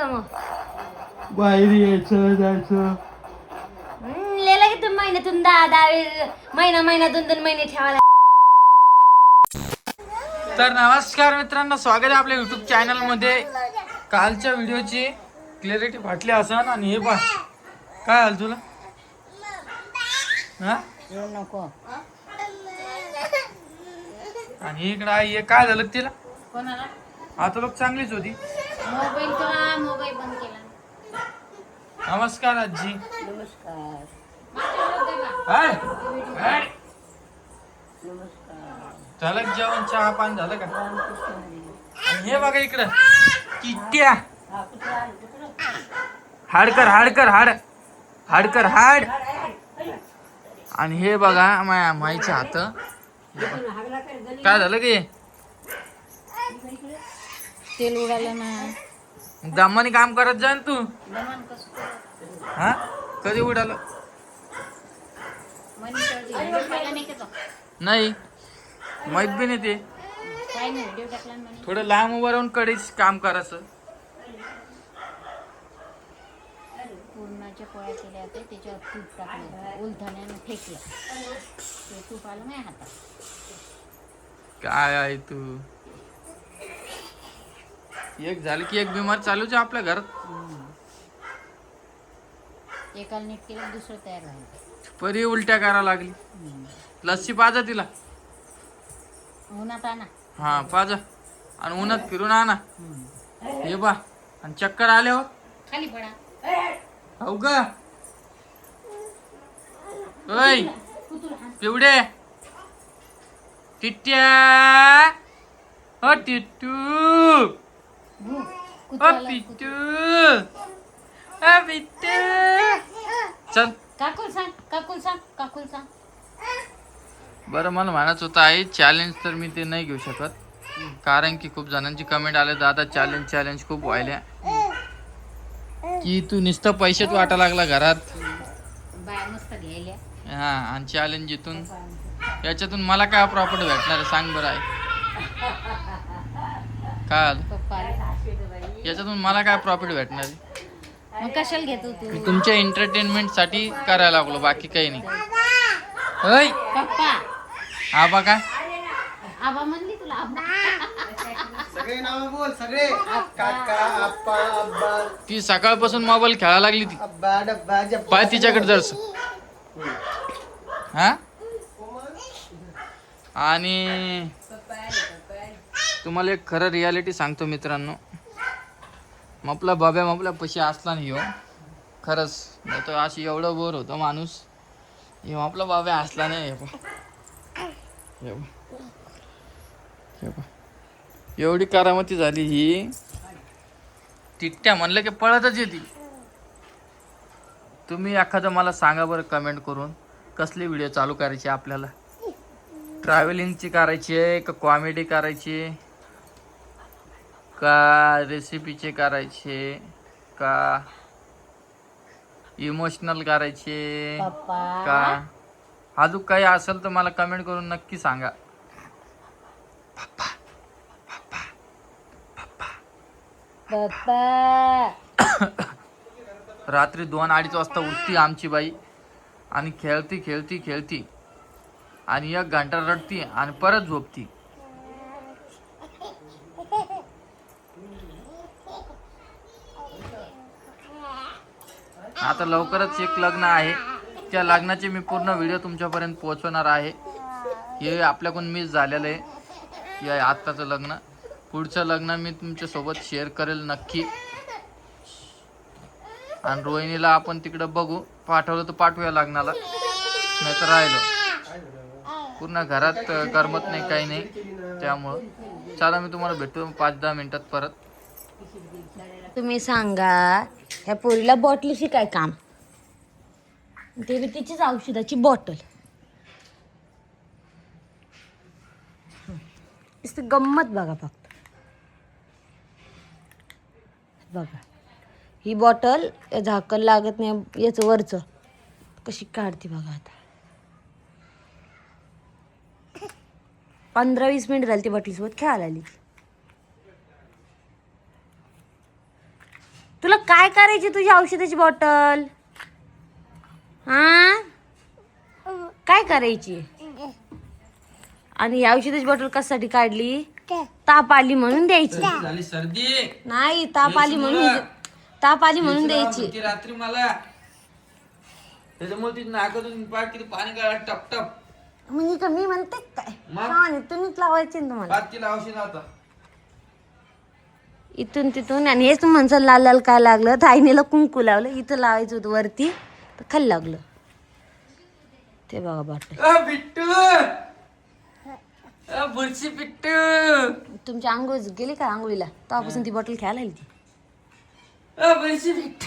बाहेर यायचं जायचं. लिहिला की तुम्ही महिन्यातून 10 महिना 2 महिने ठेवायला. तर नमस्कार मित्रांनो, स्वागत आहे आपल्या युट्यूब चॅनल मध्ये. कालच्या व्हिडिओची क्लॅरिटी फाटली असन आणि हे पहा काय आलं तुला. हा नको. आणि इकडं आहे काय झालं तिला. कोणाला? आता लोक चांगलीच होती. मोबाईल बंद केला. नमस्कार आजी. नमस्कार. हाय हाय. झालं का जेवण, चहा पाणी झालं का? आणि हे बघा इकडं किट्ट्या. हाडकर हाडकर हाड हाडकर हाड. आणि हे बघा माया माईचे हात. काय झालं की तेल उडालं ना. दमाने काम करत जा ना तू. हा कधी उडालं नाही माहित बी नाही ते. थोडं लांब उभं राहून कडेच काम करायचं. पूर्णाच्या पोळ्या केल्या होत्या, त्याच्यावर तूप टाकलं, उलथण्यानं फेकलं, ते तूप आलं नाही हातात. काय आहे तू. एक झाली की एक बिमार चालूच आहे आपल्या घरात. एकाला नीट केलं दुसरं तयार राहिलं. परी उलट्या करायला लागली. लस्सी पाजा तिला. उन्हात आणा. हा पाजा आणि उन्हात फिरून आणा. हे बा आणि चक्कर आले हो खाली पडा. हो का ओय पिवडे टिट्ट्या. हो टिट्टू ओ पिट्टू ओ पिट्टू. चल काकुल सांग, काकुल सांग, काकुल सांग. बरं मला म्हणायचं होतं आहे चॅलेंज, तर मी ते नाही घेऊ शकत कारण की खूप जणांची कमेंट आले दादा चॅलेंज चॅलेंज खूप व्हायल्या की तू नुसतं पैसेच वाटा लागला घरात. बाया मस्त घ्यायला. हा आणि चॅलेंज जिथून याच्यातून मला काय प्रॉफिट भेटणार आहे सांग बरं. आहे काय आलं पप्पा याच्यातून मला काय प्रॉफिट भेटणार आहे. मग कशाला घेतो तू? मी तुमच्या एंटरटेनमेंट साठी करायला लागलो, बाकी काही नाही. होय पप्पा आबा काय आबा म्हणली तुला. आबा सगळे नाव बोल, सगळे काका आप्पा अब्बा ती सकाळपासून मोबाईल खेळायला लागली ती. अब्बा डब्बा जब्बा. पाय तिच्याकडे जरस. हा आणि तुम्हाला एक खरं रियालिटी सांगतो मित्रांनो. मपला बाब्या मपला पशी असला नाही हो खरंच, नाही तर अशी एवढं बोर होतं माणूस. हे आपला बाब्या असला नाही. एवढी करामती झाली ही. टिट्ट्या म्हणलं की पळतच येते. तुम्ही एखादं मला सांगा बरं कमेंट करून कसली व्हिडिओ चालू करायची आपल्याला. ट्रॅव्हलिंगची करायची आहे का कॉमेडी करायची का रेसिपीचे करायचे का इमोशनल करायचे पप्पा का अजून काही असेल तर मला कमेंट करून नक्की सांगा. पप्पा रात्री 2-2:30 वाजता उठती आमची बाई आणि खेळती खेळती खेळती आणि 1 घंटा रडती आणि परत झोपती. आता लवकरच एक लग्न आहे, त्या लग्नाचे मी पूर्ण व्हिडिओ तुमच्यापर्यंत पोहोचवणार आहे. हे आपल्याकडून मिस झालेलं आहे या आत्ताचं लग्न. पुढचं लग्न मी तुमच्यासोबत शेअर करेल नक्की. आणि रोहिणीला आपण तिकडं बघू, पाठवलं तर पाठवूया लग्नाला, नाही तर राहिलो. पूर्ण घरात करमत नाही काही नाही, त्यामुळं चला मी तुम्हाला भेटतो 5-10 मिनिटात परत. तुम्ही सांगा ह्या पोरीला बॉटलीशी काय काम? ते बी तिचीच औषधाची बॉटल. नुसती गंमत बघा फक्त. बघा ही बॉटल झाकण लागत नाही याचं वरचं कशी काढते बघा. आता 15-20 मिनिट झाली ती बॉटलीसोबत खेळायला आली. तुला काय करायची तुझी औषधाची बॉटल? हा काय करायची? आणि ही औषधाची बॉटल कशासाठी काढली? ताप आली म्हणून द्यायची. झाली सर्दी. नाही, ताप आली म्हणून द्यायची. होती रात्री मला त्याच्यामुळे ती नाकातून पाठ किती पाणी काढा टप टप. म्हणजे का मी म्हणते काय? मग? हा, तुम्हीच लावायचे ना तुम्हाला तिला औषध आता. इथून तिथून. आणि हेच म्हणसाल लाल लाल काय लागलं, तर आईनेला कुंकू लावलं. इथं लावायचं होतं वरती, तर खाली लागलं. ते बघा बॉटल. बिट्टू बुरशी बिट्टू. तुमची आंघोळ गेली का आंघोळीला? तेव्हापासून ती बॉटल खेळायला लागली ती. बुरशी बिट्टू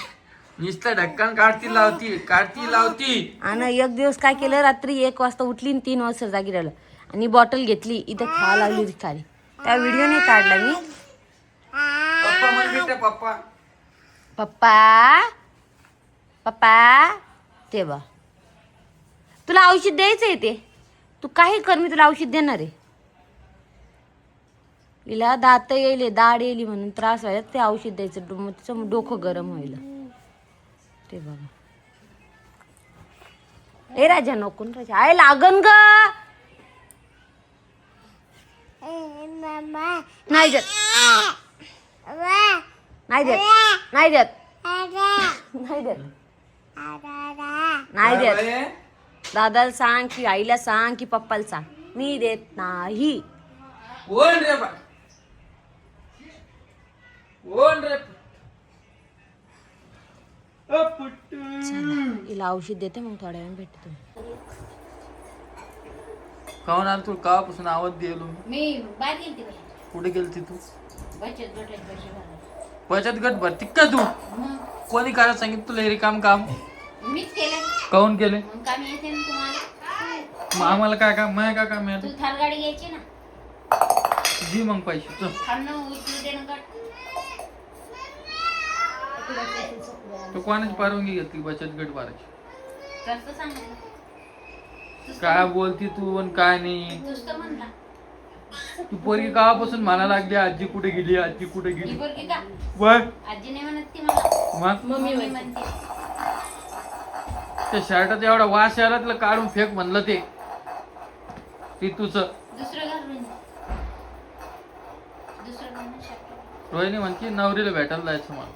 नुसतं ढक्कन काढती लावती. आणि एक दिवस काय केलं, रात्री 1 वाजता उठली आणि 3 वाजता जागी राहिलं आणि बॉटल घेतली, इथं खेळायला लागली होती खाली. त्या व्हिडिओ नाही काढला मी. पप्पा म्हण बिट्टा पप्पा. पप्पा पप्पा ते बा, तुला औषध द्यायचंय ते. तू काही कर, मी तुला औषध देणार आहे. हिला दात येईल, दाढ येईल म्हणून त्रास व्हायला ते औषध द्यायचं. मग तिचं डोकं गरम व्हायला. ते बघा. ए राजा नको ना राजा, आय लागन ग. नाही देत, नाही देत, नाही देत, नाही देत, नाही देत. दादाला सांग की आईला सांग की पप्पाला सांग, मी देत नाही. कोण रे बा कोण रे? हिला औषध देते, मग थोड्या वेळ भेटतो. काहून आलं तू? कापासून आवाज दिलो मी बाहेर गेलते. कुठे गेलती तू? बचत गटात पैसे भरायला. बचत गट भरती का तू? कोणी करायला सांगितलं तुला हे काम? मीच केलं. काहून केले? मग काम येते ना तुम्हाला. मग आम्हाला काय काम? मला काय काम तू थार गाडी घ्यायची ना. दे मग पैसे. चल. तू कोणाची परवानगी घेतली बचत गट भरायची? काय बोलती तू आणि काय नाही? तू पोरगी कावापासून म्हणा लागली आजी कुठे गेली, आजी कुठे गेली? आजी नाही म्हणत ती मला, मग मम्मी म्हणते. त्या शर्टाचा एवढा वास यायला तुला काढून फेक म्हणलं ते तुझं. दुसरं घालून दुसरं घालून शर्ट. रोहिणी म्हणते नवरीला भेटायला जायचं मला.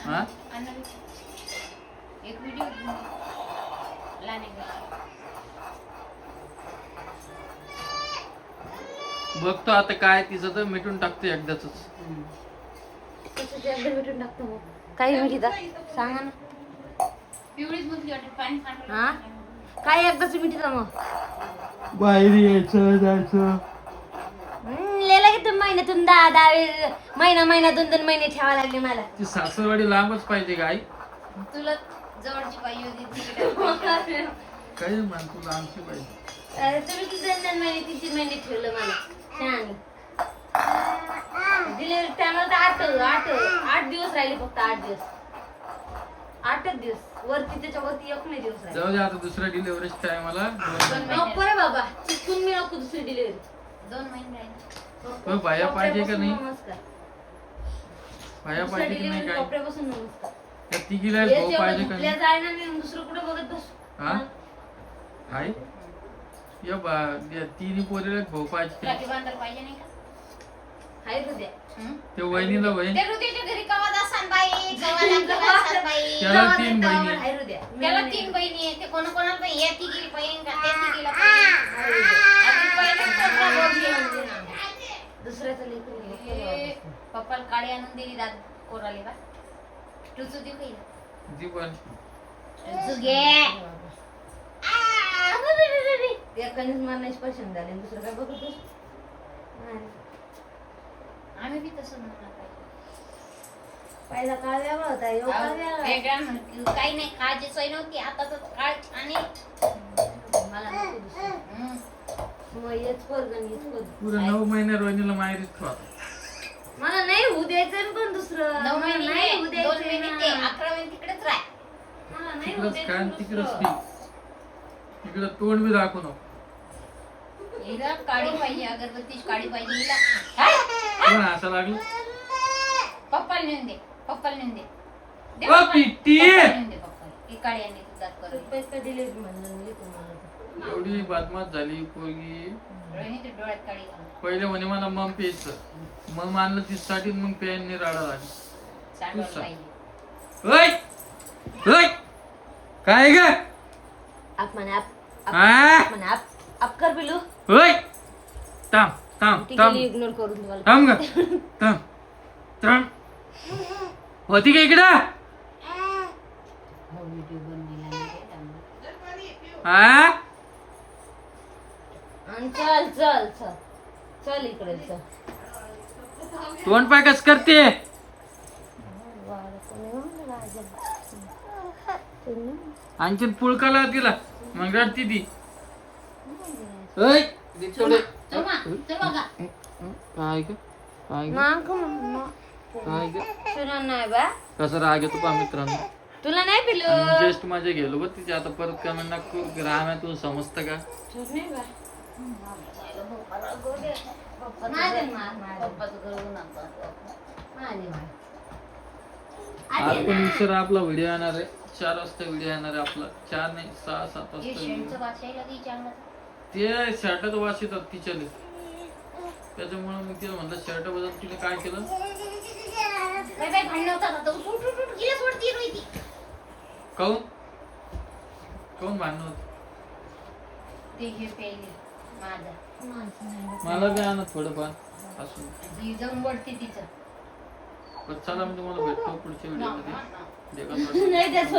हा? एक व्हिडिओ बघतो आता काय तिचं तर मिटून टाकतो एकदाच. मिटून टाकतो. मग काही मिठी सांगा ना. पिवळीच मुतली वाटत पाणी. हा काय एकदाच मिठीचा मग बाहेर यायचं जायचं. लिहिला की तुम्ही महिन्यातून 10 वेळेस, महिना 2 महिने ठेवा लागले मला. ती सासरवाडी लांबच पाहिजे का आई? तुला जवळची पाहिजे होती. काही मान तुला आमची पाहिजे. तुम्ही किती 2 महिने 3 महिने ठेवलं मला. छान डिलिव्हरी टाइमला तर 8 दिवस राहिले फक्त. 8 दिवस 8च दिवस. वरती त्याच्यावरती 1 नाही दिवस राहिले. जाऊ दे आता दुसऱ्या डिलिव्हरीच टायमाला. नको रे बाबा, चिकून मी नको दुसरी डिलिव्हरी. 2 महिने राहिले. भाया पाहिजे का नाही? नमस्कार. भाया पाहिजे की नाही? काय कपड्यापासून नमस्कार. त्या तिघीला भाऊ पाहिजे का नाही? जाय ना, मी दुसरं कुठे बघत बसू. हा आई या बा तिन्ही पोरीला भाऊ पाहिजे का? राखी बांधायला पाहिजे नाही का? हाय हृदय. ते वहिनीला बहीण त्या हृदयाच्या घरी कवा दासान बाई, कवा लागलं दासान बाई. त्याला 3 बहिणी. हाय हृदय. त्याला 3 बहिणी आहेत. ते कोणाकोणाला बहीण, या तिघीला बहीण का त्या तिघीला बहीण. आधी पहिलेच पप्पा बोलले म्हणजे. दुसऱ्याचं लेकरू पप्पाला काळी आणून दिली दाद कोराले बा. टुचू दे काही ती पण टुचू घे. एकानेच मारण्याची पसंत झाली, दुसरं काय बघत बसू. आम्ही बी तसं म्हणणार पहिला काळ वेगळा होता, ह्यो काळ वेगळा. काही नाही, काळजी सोय नव्हती. आता तर काळ छान आहे. मला नको दुसरं. मग हेच पोरगं आणि हेच पोरगं. पुढे 9 महिने रोहिणीला माहेरीच ठेवा. मला नाही होऊ द्यायचं पण दुसरं. 9 महिने नाही होऊ द्यायचं. 2 महिने ते 11 महिने तिकडेच राह. मला नाही होऊ तिकडच काय द्यायचं तिकडच दुसरं. ती तिकडं तोंड बी दाखवू नको. हिला काळी पाहिजे, अगरबत्तीची काळी पाहिजे हिला. कोण असं लागलं? पप्पाला नेऊन दे. पप्पाला नेऊन दे. दे ओ, पप्पाला. पिट्टी. पप्पाला नेऊन दे पप्पाला. ही काळी आणि तू दात करून. पैसे दिले म्हणून तुम्हाला एवढी बदमाश झाली पोरगी. रोहिणी ते डोळ्यात काळी घाल. पहिले म्हणे मला मम प्यायचं, मग आणलं तिसाठी मग प्यायने राडा लागली. सांडवलं तू सांग. पाहिजे. ओय ओय काय ग आप म्हणे हा? म्हणे आप कर पिलू ओय थांब थांब ती थांब गेली इग्नोर करून तुम्हाला थांब ग थांब थांब होती का इकडं हो व्हिडिओ बनवला नाही रे त्यामुळे. हा आणि चल चल चल चल इकडे चल तोंड पाय कस करते आणखीन पुळकाला तिला मग रडती ती ओय थोडे चल मा, चल बघा. काय ग काय ग काय ग तुला नाही बा कसं राग येतो पा मित्रांनो तुला नाही पिलू जस्ट माझ्या गेलो बघ तिथे आता परत कमेंट नको राम आहे तू समजतं का नाही बा नाही दे मार. पप्पाचं करू नका. नाही बा आज पण विचार आपला व्हिडिओ येणार आहे 4 वाजता व्हिडिओ येणार आहे आपला 4 नाही 6-7 हे वाजता शेणचं video. वाचायला ती चांगलं. ते शर्टात वास येतात तिच्याले त्याच्यामुळे मग तिला म्हणलं शर्ट बदल तिने काय केलं काय काय भांडण होतात आता. उठ उठ उठ उठ. गेलं सोडती रोहिती. काऊन काऊन भांडण होत ते हे प्यायले माझा. मला बी आणत थोडंफार असून ही जाऊन वळते तिचं. पण चला मी तुम्हाला भेटतो पुढच्या व्हिडिओ मध्ये ना, ना, ना. देखत वाटतं. नाही त्याचं